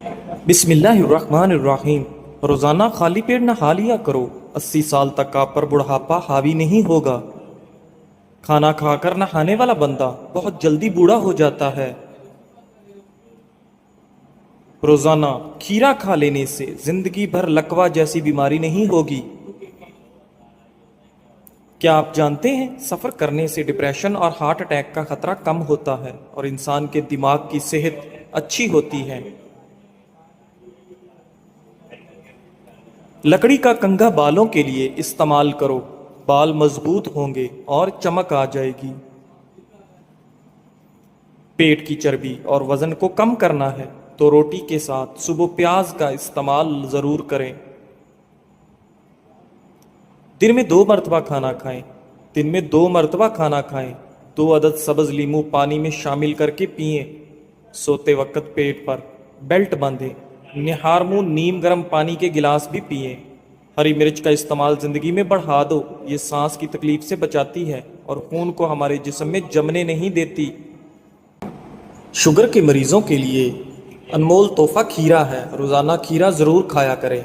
بسم اللہ الرحمن الرحیم۔ روزانہ خالی پیٹ نہا لیا کرو، 80 سال تک آپ پر بڑھاپا حاوی نہیں ہوگا۔ کھانا کھا کر نہانے والا بندہ بہت جلدی بوڑھا ہو جاتا ہے۔ روزانہ کھیرا کھا لینے سے زندگی بھر لکوہ جیسی بیماری نہیں ہوگی۔ کیا آپ جانتے ہیں سفر کرنے سے ڈپریشن اور ہارٹ اٹیک کا خطرہ کم ہوتا ہے اور انسان کے دماغ کی صحت اچھی ہوتی ہے۔ لکڑی کا کنگھا بالوں کے لیے استعمال کرو، بال مضبوط ہوں گے اور چمک آ جائے گی۔ پیٹ کی چربی اور وزن کو کم کرنا ہے تو روٹی کے ساتھ صبح پیاز کا استعمال ضرور کریں۔ دن میں 2 مرتبہ کھانا کھائیں۔ دن میں 2 مرتبہ کھانا کھائیں۔ 2 عدد سبز لیمو پانی میں شامل کر کے پئیں۔ سوتے وقت پیٹ پر بیلٹ باندھیں۔ نہار منہ نیم گرم پانی کے گلاس بھی پئیں۔ ہری مرچ کا استعمال زندگی میں بڑھا دو، یہ سانس کی تکلیف سے بچاتی ہے اور خون کو ہمارے جسم میں جمنے نہیں دیتی۔ شوگر کے مریضوں کے لیے انمول تحفہ کھیرا ہے، روزانہ کھیرا ضرور کھایا کریں۔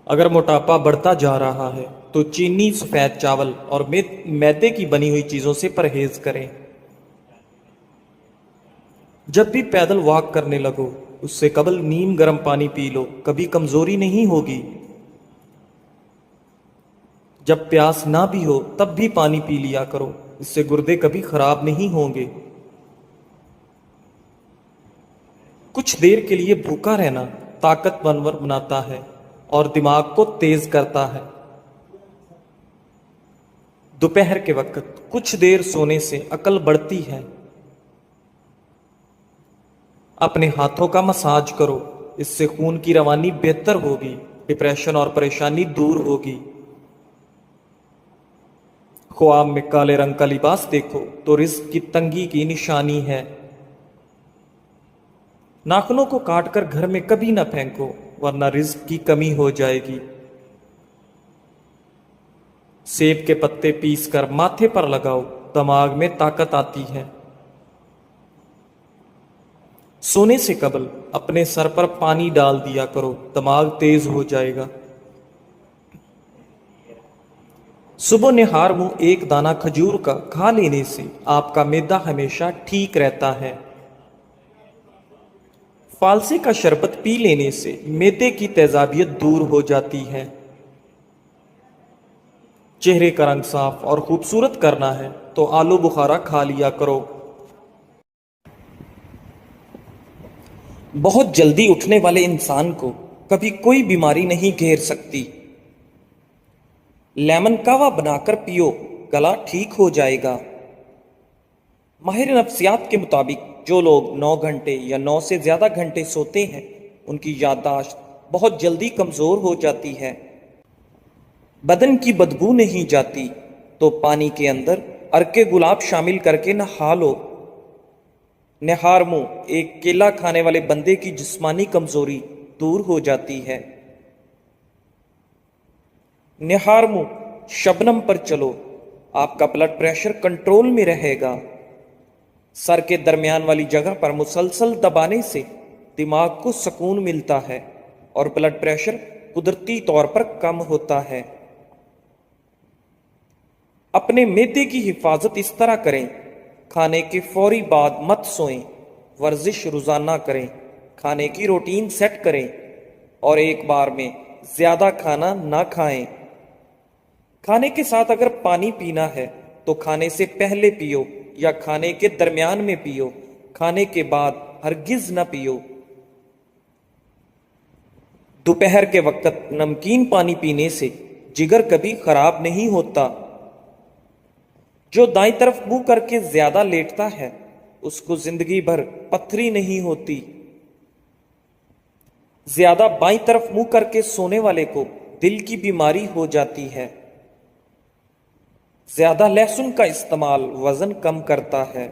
اگر موٹاپا بڑھتا جا رہا ہے تو چینی، سفید چاول اور میدے کی بنی ہوئی چیزوں سے پرہیز کریں۔ جب بھی پیدل واک کرنے لگو اس سے قبل نیم گرم پانی پی لو، کبھی کمزوری نہیں ہوگی۔ جب پیاس نہ بھی ہو تب بھی پانی پی لیا کرو، اس سے گردے کبھی خراب نہیں ہوں گے۔ کچھ دیر کے لیے بھوکا رہنا طاقتور بناتا ہے اور دماغ کو تیز کرتا ہے۔ دوپہر کے وقت کچھ دیر سونے سے عقل بڑھتی ہے۔ اپنے ہاتھوں کا مساج کرو، اس سے خون کی روانی بہتر ہوگی، ڈپریشن اور پریشانی دور ہوگی۔ خواب میں کالے رنگ کا لباس دیکھو تو رزق کی تنگی کی نشانی ہے۔ ناخنوں کو کاٹ کر گھر میں کبھی نہ پھینکو ورنہ رزق کی کمی ہو جائے گی۔ سیب کے پتے پیس کر ماتھے پر لگاؤ، دماغ میں طاقت آتی ہے۔ سونے سے قبل اپنے سر پر پانی ڈال دیا کرو، دماغ تیز ہو جائے گا۔ صبح نہار منہ ایک دانہ کھجور کا کھا لینے سے آپ کا معدہ ہمیشہ ٹھیک رہتا ہے۔ فالسے کا شربت پی لینے سے معدے کی تیزابیت دور ہو جاتی ہے۔ چہرے کا رنگ صاف اور خوبصورت کرنا ہے تو آلو بخارا کھا لیا کرو۔ بہت جلدی اٹھنے والے انسان کو کبھی کوئی بیماری نہیں گھیر سکتی۔ لیمن کہوہ بنا کر پیو، گلا ٹھیک ہو جائے گا۔ ماہر نفسیات کے مطابق جو لوگ 9 گھنٹے یا 9 سے زیادہ گھنٹے سوتے ہیں ان کی یادداشت بہت جلدی کمزور ہو جاتی ہے۔ بدن کی بدبو نہیں جاتی تو پانی کے اندر عرق گلاب شامل کر کے نہا لو۔ نہار منہ ایک کیلا کھانے والے بندے کی جسمانی کمزوری دور ہو جاتی ہے۔ نہار منہ شبنم پر چلو، آپ کا بلڈ پریشر کنٹرول میں رہے گا۔ سر کے درمیان والی جگہ پر مسلسل دبانے سے دماغ کو سکون ملتا ہے اور بلڈ پریشر قدرتی طور پر کم ہوتا ہے۔ اپنے معدے کی حفاظت اس طرح کریں، کھانے کے فوری بعد مت سوئیں، ورزش روزانہ کریں، کھانے کی روٹین سیٹ کریں اور ایک بار میں زیادہ کھانا نہ کھائیں۔ کھانے کے ساتھ اگر پانی پینا ہے تو کھانے سے پہلے پیو یا کھانے کے درمیان میں پیو، کھانے کے بعد ہرگز نہ پیو۔ دوپہر کے وقت نمکین پانی پینے سے جگر کبھی خراب نہیں ہوتا۔ جو دائیں طرف منہ کر کے زیادہ لیٹتا ہے اس کو زندگی بھر پتھری نہیں ہوتی۔ زیادہ بائیں طرف منہ کر کے سونے والے کو دل کی بیماری ہو جاتی ہے۔ زیادہ لہسن کا استعمال وزن کم کرتا ہے۔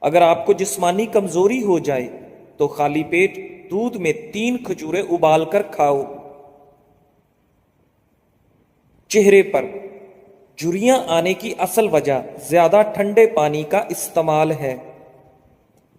اگر آپ کو جسمانی کمزوری ہو جائے تو خالی پیٹ دودھ میں 3 کھجوریں ابال کر کھاؤ۔ چہرے پر جھریاں آنے کی اصل وجہ زیادہ ٹھنڈے پانی کا استعمال ہے۔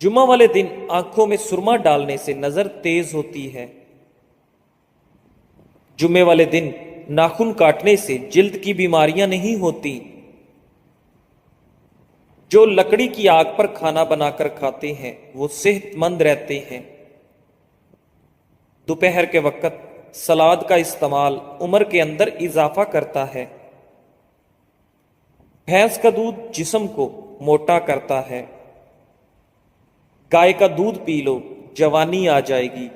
جمعہ والے دن آنکھوں میں سرما ڈالنے سے نظر تیز ہوتی ہے۔ جمعے والے دن ناخن کاٹنے سے جلد کی بیماریاں نہیں ہوتی۔ جو لکڑی کی آگ پر کھانا بنا کر کھاتے ہیں وہ صحت مند رہتے ہیں۔ دوپہر کے وقت سلاد کا استعمال عمر کے اندر اضافہ کرتا ہے۔ بھینس کا دودھ جسم کو موٹا کرتا ہے۔ گائے کا دودھ پی لو، جوانی آ جائے گی۔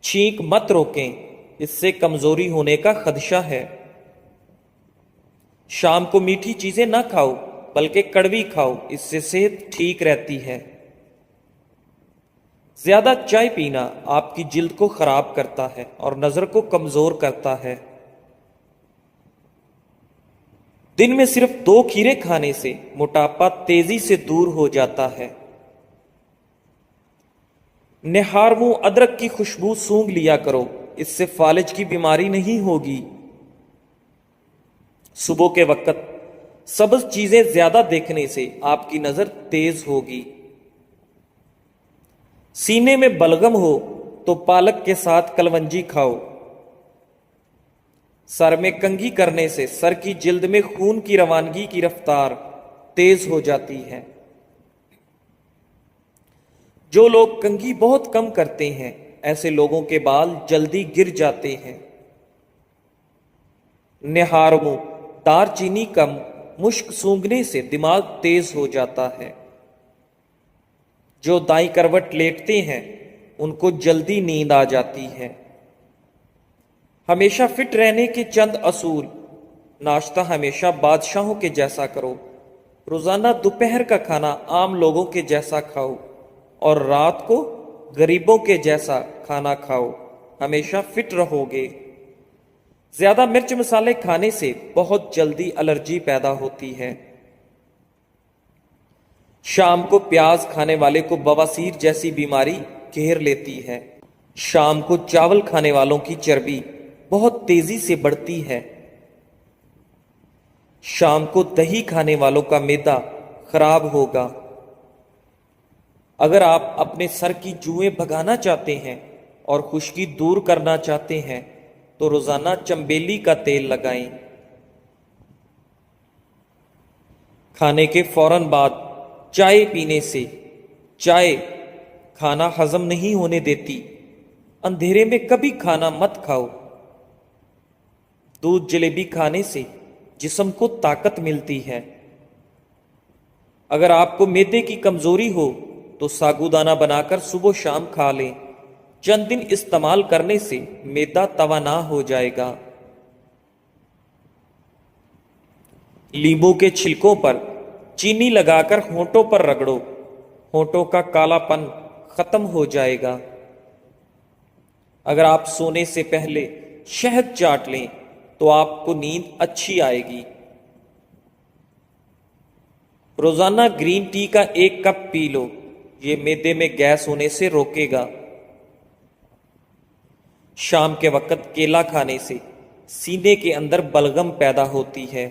چھینک مت روکیں، اس سے کمزوری ہونے کا خدشہ ہے۔ شام کو میٹھی چیزیں نہ کھاؤ بلکہ کڑوی کھاؤ، اس سے صحت ٹھیک رہتی ہے۔ زیادہ چائے پینا آپ کی جلد کو خراب کرتا ہے اور نظر کو کمزور کرتا ہے۔ دن میں صرف 2 کھیرے کھانے سے موٹاپا تیزی سے دور ہو جاتا ہے۔ نہار منہ ادرک کی خوشبو سونگھ لیا کرو، اس سے فالج کی بیماری نہیں ہوگی۔ صبح کے وقت سبز چیزیں زیادہ دیکھنے سے آپ کی نظر تیز ہوگی۔ سینے میں بلغم ہو تو پالک کے ساتھ کلونجی کھاؤ۔ سر میں کنگھی کرنے سے سر کی جلد میں خون کی روانگی کی رفتار تیز ہو جاتی ہے۔ جو لوگ کنگھی بہت کم کرتے ہیں ایسے لوگوں کے بال جلدی گر جاتے ہیں۔ نہار منہ دار چینی کم مشک سونگھنے سے دماغ تیز ہو جاتا ہے۔ جو دائیں کروٹ لیٹتے ہیں ان کو جلدی نیند آ جاتی ہے۔ ہمیشہ فٹ رہنے کے چند اصول: ناشتہ ہمیشہ بادشاہوں کے جیسا کرو، روزانہ دوپہر کا کھانا عام لوگوں کے جیسا کھاؤ اور رات کو غریبوں کے جیسا کھانا کھاؤ، ہمیشہ فٹ رہو گے۔ زیادہ مرچ مسالے کھانے سے بہت جلدی الرجی پیدا ہوتی ہے۔ شام کو پیاز کھانے والے کو بواسیر جیسی بیماری گھیر لیتی ہے۔ شام کو چاول کھانے والوں کی چربی بہت تیزی سے بڑھتی ہے۔ شام کو دہی کھانے والوں کا معدہ خراب ہوگا۔ اگر آپ اپنے سر کی جوئیں بھگانا چاہتے ہیں اور خشکی دور کرنا چاہتے ہیں تو روزانہ چنبیلی کا تیل لگائیں۔ کھانے کے فوراً بعد چائے پینے سے چائے کھانا ہضم نہیں ہونے دیتی۔ اندھیرے میں کبھی کھانا مت کھاؤ۔ دودھ جلیبی کھانے سے جسم کو طاقت ملتی ہے۔ اگر آپ کو معدے کی کمزوری ہو تو ساگودانہ بنا کر صبح و شام کھا لیں۔ چند دن استعمال کرنے سے معدہ توانا ہو جائے گا۔ لیمبو کے چھلکوں پر چینی لگا کر ہونٹوں پر رگڑو، ہونٹوں کا کالا پن ختم ہو جائے گا۔ اگر آپ سونے سے پہلے شہد چاٹ لیں تو آپ کو نیند اچھی آئے گی۔ روزانہ گرین ٹی کا 1 کپ پی لو، یہ معدے میں گیس ہونے سے روکے گا۔ شام کے وقت کیلا کھانے سے سینے کے اندر بلغم پیدا ہوتی ہے۔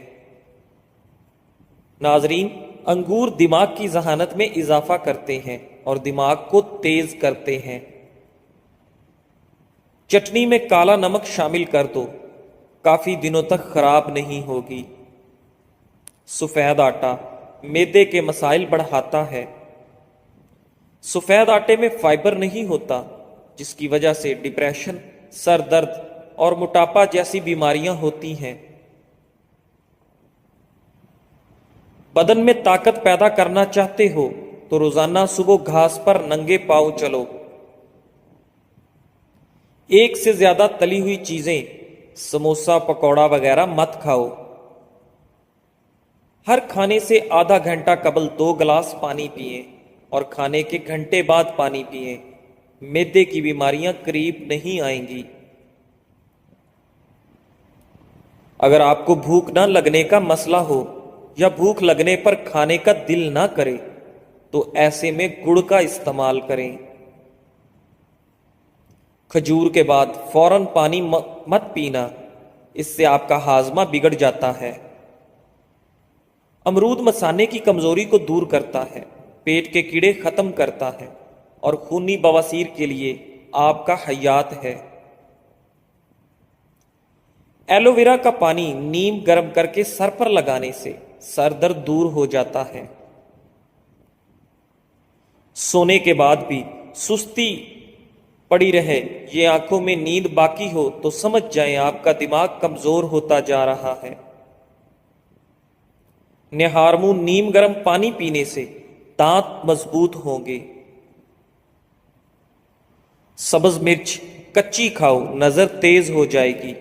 ناظرین، انگور دماغ کی ذہانت میں اضافہ کرتے ہیں اور دماغ کو تیز کرتے ہیں۔ چٹنی میں کالا نمک شامل کر دو، کافی دنوں تک خراب نہیں ہوگی۔ سفید آٹا معدے کے مسائل بڑھاتا ہے۔ سفید آٹے میں فائبر نہیں ہوتا، جس کی وجہ سے ڈپریشن، سر درد اور موٹاپا جیسی بیماریاں ہوتی ہیں۔ بدن میں طاقت پیدا کرنا چاہتے ہو تو روزانہ صبح گھاس پر ننگے پاؤں چلو۔ 1 سے زیادہ تلی ہوئی چیزیں، سموسا، پکوڑا وغیرہ مت کھاؤ۔ ہر کھانے سے آدھا گھنٹہ قبل 2 گلاس پانی پئیں اور کھانے کے گھنٹے بعد پانی پئیں۔ معدے کی بیماریاں قریب نہیں آئیں گی۔ اگر آپ کو بھوک نہ لگنے کا مسئلہ ہو یا بھوک لگنے پر کھانے کا دل نہ کرے تو ایسے میں گڑ کا استعمال کریں۔ کھجور کے بعد فوراً پانی مت پینا، اس سے آپ کا ہاضمہ بگڑ جاتا ہے۔ امرود مثانے کی کمزوری کو دور کرتا ہے۔ پیٹ کے کیڑے ختم کرتا ہے اور خونی بواسیر کے لیے آپ کا حیات ہے۔ ایلو ویرا کا پانی نیم گرم کر کے سر پر لگانے سے سر درد دور ہو جاتا ہے۔ سونے کے بعد بھی سستی پڑی رہے، یہ آنکھوں میں نیند باقی ہو تو سمجھ جائیں آپ کا دماغ کمزور ہوتا جا رہا ہے۔ نہار منہ نیم گرم پانی پینے سے دانت مضبوط ہوں گے۔ سبز مرچ کچی کھاؤ، نظر تیز ہو جائے گی۔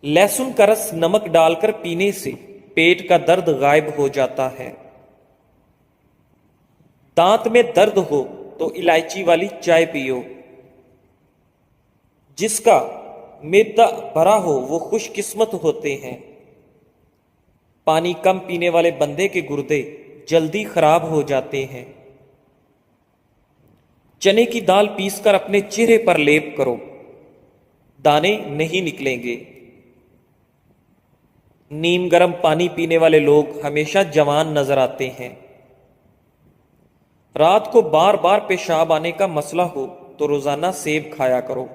لہسن کا رس نمک ڈال کر پینے سے پیٹ کا درد غائب ہو جاتا ہے۔ دانت میں درد ہو تو الائچی والی چائے پیو۔ جس کا معدہ بھرا ہو وہ خوش قسمت ہوتے ہیں۔ پانی کم پینے والے بندے کے گردے جلدی خراب ہو جاتے ہیں۔ چنے کی دال پیس کر اپنے چہرے پر لیپ کرو، دانے نہیں نکلیں گے۔ نیم گرم پانی پینے والے لوگ ہمیشہ جوان نظر آتے ہیں۔ رات کو بار بار پیشاب آنے کا مسئلہ ہو تو روزانہ سیب کھایا کرو۔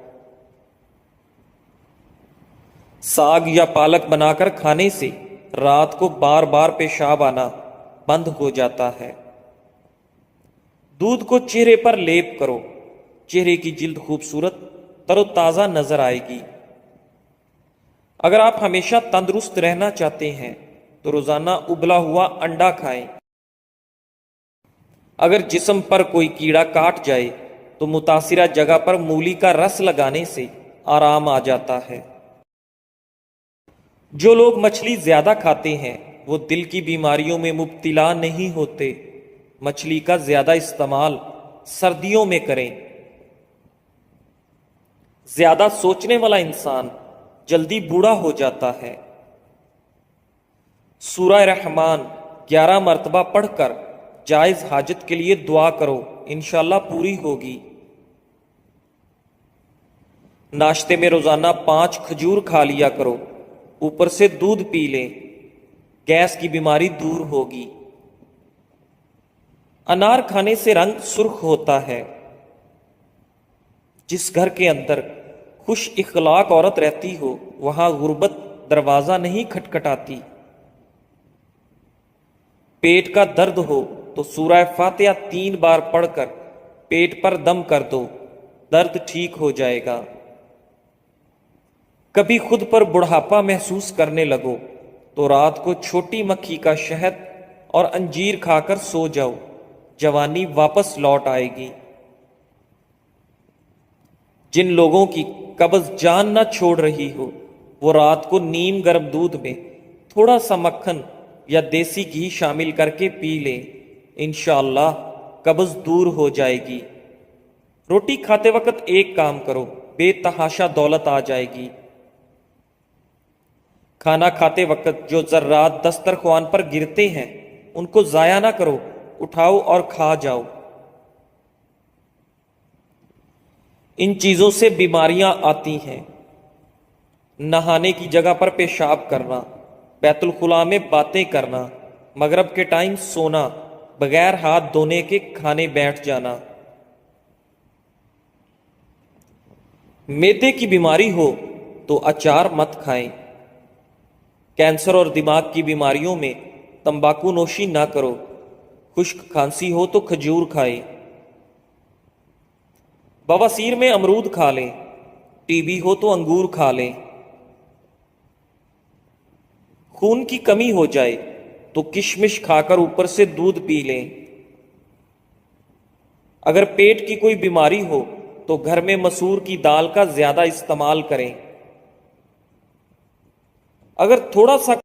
ساگ یا پالک بنا کر کھانے سے رات کو بار بار پیشاب آنا بند ہو جاتا ہے۔ دودھ کو چہرے پر لیپ کرو، چہرے کی جلد خوبصورت تر و تازہ نظر آئے گی۔ اگر آپ ہمیشہ تندرست رہنا چاہتے ہیں تو روزانہ ابلا ہوا انڈا کھائیں۔ اگر جسم پر کوئی کیڑا کاٹ جائے تو متاثرہ جگہ پر مولی کا رس لگانے سے آرام آ جاتا ہے۔ جو لوگ مچھلی زیادہ کھاتے ہیں وہ دل کی بیماریوں میں مبتلا نہیں ہوتے۔ مچھلی کا زیادہ استعمال سردیوں میں کریں۔ زیادہ سوچنے والا انسان جلدی بوڑھا ہو جاتا ہے۔ سورہ رحمان 11 مرتبہ پڑھ کر جائز حاجت کے لیے دعا کرو، انشاءاللہ پوری ہوگی۔ ناشتے میں روزانہ 5 کھجور کھا لیا کرو، اوپر سے دودھ پی لیں، گیس کی بیماری دور ہوگی۔ انار کھانے سے رنگ سرخ ہوتا ہے۔ جس گھر کے اندر خوش اخلاق عورت رہتی ہو وہاں غربت دروازہ نہیں کھٹکھٹاتی۔ پیٹ کا درد ہو تو سورہ فاتحہ 3 بار پڑھ کر پیٹ پر دم کر دو، درد ٹھیک ہو جائے گا۔ کبھی خود پر بڑھاپا محسوس کرنے لگو تو رات کو چھوٹی مکھی کا شہد اور انجیر کھا کر سو جاؤ، جوانی واپس لوٹ آئے گی۔ جن لوگوں کی قبض جان نہ چھوڑ رہی ہو وہ رات کو نیم گرم دودھ میں تھوڑا سا مکھن یا دیسی گھی شامل کر کے پی لیں، انشاءاللہ قبض دور ہو جائے گی۔ روٹی کھاتے وقت ایک کام کرو، بے تحاشا دولت آ جائے گی۔ کھانا کھاتے وقت جو ذرات دسترخوان پر گرتے ہیں ان کو ضائع نہ کرو، اٹھاؤ اور کھا جاؤ۔ ان چیزوں سے بیماریاں آتی ہیں۔ نہانے کی جگہ پر پیشاب کرنا، بیت الخلاء میں باتیں کرنا، مغرب کے ٹائم سونا، بغیر ہاتھ دھونے کے کھانے بیٹھ جانا۔ معدے کی بیماری ہو تو اچار مت کھائیں۔ کینسر اور دماغ کی بیماریوں میں تمباکو نوشی نہ کرو۔ خشک کھانسی ہو تو کھجور کھائیں۔ بواسیر میں امرود کھا لیں، ٹی بی ہو تو انگور کھا لیں۔ خون کی کمی ہو جائے تو کشمش کھا کر اوپر سے دودھ پی لیں۔ اگر پیٹ کی کوئی بیماری ہو تو گھر میں مسور کی دال کا زیادہ استعمال کریں۔ اگر تھوڑا سا